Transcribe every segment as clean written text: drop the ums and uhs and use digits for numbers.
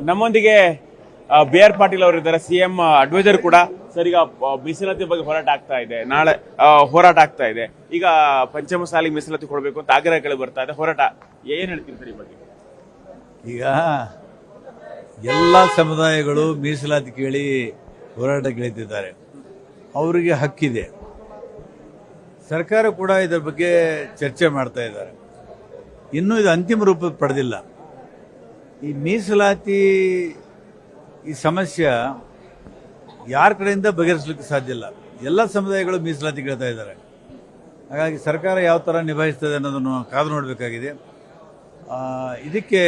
ನಮ್ಮೊಂದಿಗೆ B R Patil ಅವರು ಇದ್ದಾರೆ, ಸಿಎಂ ಅಡ್ವೈಸರ್ ಕೂಡ. ಸರ್, ಈಗ ಮೀಸಲಾತಿ ಬಗ್ಗೆ ಹೋರಾಟ ಆಗ್ತಾ ಇದೆ, ನಾಳೆ ಹೋರಾಟ ಆಗ್ತಾ ಇದೆ. ಈಗ ಪಂಚಮ ಸಾಲಿಗೆ ಮೀಸಲಾತಿ ಕೊಡಬೇಕು ಅಂತ ಆಗ್ರಹಗಳು ಬರ್ತಾ ಇದೆ. ಹೋರಾಟ ಏನ್ ಹೇಳ್ತೀರಿ ಸರ್ ಈ ಬಗ್ಗೆ? ಈಗ ಎಲ್ಲ ಸಮುದಾಯಗಳು ಮೀಸಲಾತಿ ಕೇಳಿ ಹೋರಾಟ ಕೇಳುತ್ತಿದ್ದಾರೆ, ಅವರಿಗೆ ಹಕ್ಕಿದೆ. ಸರ್ಕಾರ ಕೂಡ ಇದರ ಬಗ್ಗೆ ಚರ್ಚೆ ಮಾಡ್ತಾ ಇದ್ದಾರೆ. ಇನ್ನೂ ಇದು ಅಂತಿಮ ರೂಪ ಪಡೆದಿಲ್ಲ. ಈ ಮೀಸಲಾತಿ ಈ ಸಮಸ್ಯೆ ಯಾರ ಕಡೆಯಿಂದ ಬಗೆಹರಿಸಲಿಕ್ಕೆ ಸಾಧ್ಯ ಇಲ್ಲ. ಎಲ್ಲ ಸಮುದಾಯಗಳು ಮೀಸಲಾತಿ ಕೇಳ್ತಾ ಇದ್ದಾರೆ. ಹಾಗಾಗಿ ಸರ್ಕಾರ ಯಾವ ಥರ ನಿಭಾಯಿಸ್ತದೆ ಅನ್ನೋದನ್ನು ಕಾದು ನೋಡಬೇಕಾಗಿದೆ. ಇದಕ್ಕೆ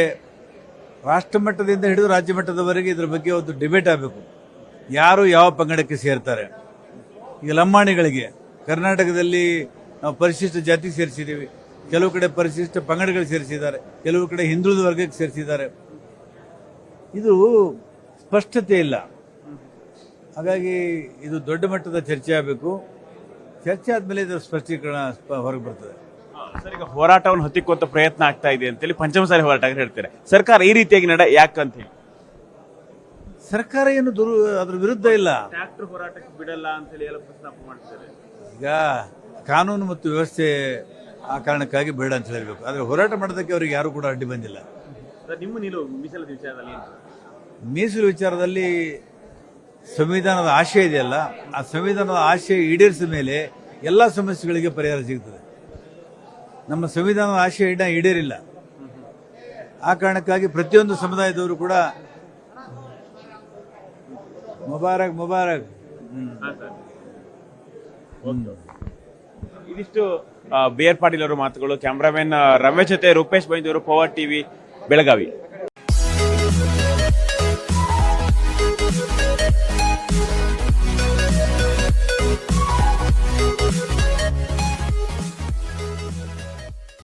ರಾಷ್ಟ್ರ ಮಟ್ಟದಿಂದ ಹಿಡಿದು ರಾಜ್ಯ ಮಟ್ಟದವರೆಗೆ ಇದರ ಬಗ್ಗೆ ಒಂದು ಡಿಬೇಟ್ ಆಗಬೇಕು. ಯಾರು ಯಾವ ಪಂಗಡಕ್ಕೆ ಸೇರ್ತಾರೆ. ಈಗ ಲಂಬಾಣಿಗಳಿಗೆ ಕರ್ನಾಟಕದಲ್ಲಿ ನಾವು ಪರಿಶಿಷ್ಟ ಜಾತಿಗೆ ಸೇರಿಸಿದ್ದೀವಿ, ಕೆಲವು ಕಡೆ ಪರಿಶಿಷ್ಟ ಪಂಗಡಗಳು ಸೇರಿಸಿದ್ದಾರೆ, ಕೆಲವು ಕಡೆ ಹಿಂದುಳಿದ ವರ್ಗಕ್ಕೆ ಸೇರಿಸಿದ್ದಾರೆ. ಇದು ಸ್ಪಷ್ಟತೆ ಇಲ್ಲ. ಹಾಗಾಗಿ ಇದು ದೊಡ್ಡ ಮಟ್ಟದ ಚರ್ಚೆ ಆಗಬೇಕು. ಚರ್ಚೆ ಆದಮೇಲೆ ಇದರ ಸ್ಪಷ್ಟೀಕರಣ ಹೊರಗೆ ಬರ್ತದೆ. ಸರ್, ಈಗ ಹೋರಾಟವನ್ನು ಹೊತ್ತಿಕ್ಕುವಂತ ಪ್ರಯತ್ನ ಆಗ್ತಾ ಇದೆ ಅಂತೇಳಿ ಪಂಚಮಸಾಲಿ ಹೋರಾಟ ಹೇಳ್ತಾರೆ. ಸರ್ಕಾರ ಈ ರೀತಿಯಾಗಿ ಯಾಕಂತ ಹೇಳಿ ಸರ್ಕಾರ ಏನು ಅದ್ರ ವಿರುದ್ಧ ಇಲ್ಲ. ಟ್ರ್ಯಾಕ್ಟರ್ ಹೋರಾಟಕ್ಕೆ ಬಿಡಲ್ಲ ಅಂತ ಹೇಳಿ ಎಲ್ಲ ಪ್ರಸ್ತಾಪ ಮಾಡ್ತಾರೆ. ಈಗ ಕಾನೂನು ಮತ್ತು ವ್ಯವಸ್ಥೆ ಆ ಕಾರಣಕ್ಕಾಗಿ ಬೇಡ ಅಂತ ಹೇಳಬೇಕು. ಆದರೆ ಹೋರಾಟ ಮಾಡೋದಕ್ಕೆ ಅವರಿಗೆ ಯಾರು ಕೂಡ ಅಡ್ಡಿ ಬಂದಿಲ್ಲ. ನಿಮ್ಮ ನಿಲುವು ಮೀಸಲಾತಿ ವಿಚಾರದಲ್ಲಿ? ಮೀಸಲು ವಿಚಾರದಲ್ಲಿ ಸಂವಿಧಾನದ ಆಶಯ ಇದೆಯಲ್ಲ, ಆ ಸಂವಿಧಾನದ ಆಶಯ ಈಡೇರಿಸಿದ ಮೇಲೆ ಎಲ್ಲ ಸಮಸ್ಯೆಗಳಿಗೆ ಪರಿಹಾರ ಸಿಗುತ್ತದೆ. ನಮ್ಮ ಸಂವಿಧಾನದ ಆಶಯ ಈಡೇರಿಲ್ಲ. ಆ ಕಾರಣಕ್ಕಾಗಿ ಪ್ರತಿಯೊಂದು ಸಮುದಾಯದವರು ಕೂಡ ಮುಬಾರಕ್ ಮುಬಾರಕ್. ಇದಿಷ್ಟು ಬಿ ಆರ್ ಪಾಟೀಲ್ ಅವರ ಮಾತುಗಳು. ಕ್ಯಾಮ್ರಾಮನ್ ರಮೇಶ್ ಜೊತೆ ರೂಪೇಶ್ ಬೈಂದೂರು, ಪವರ್ ಟಿವಿ, ಬೆಳಗಾವಿ.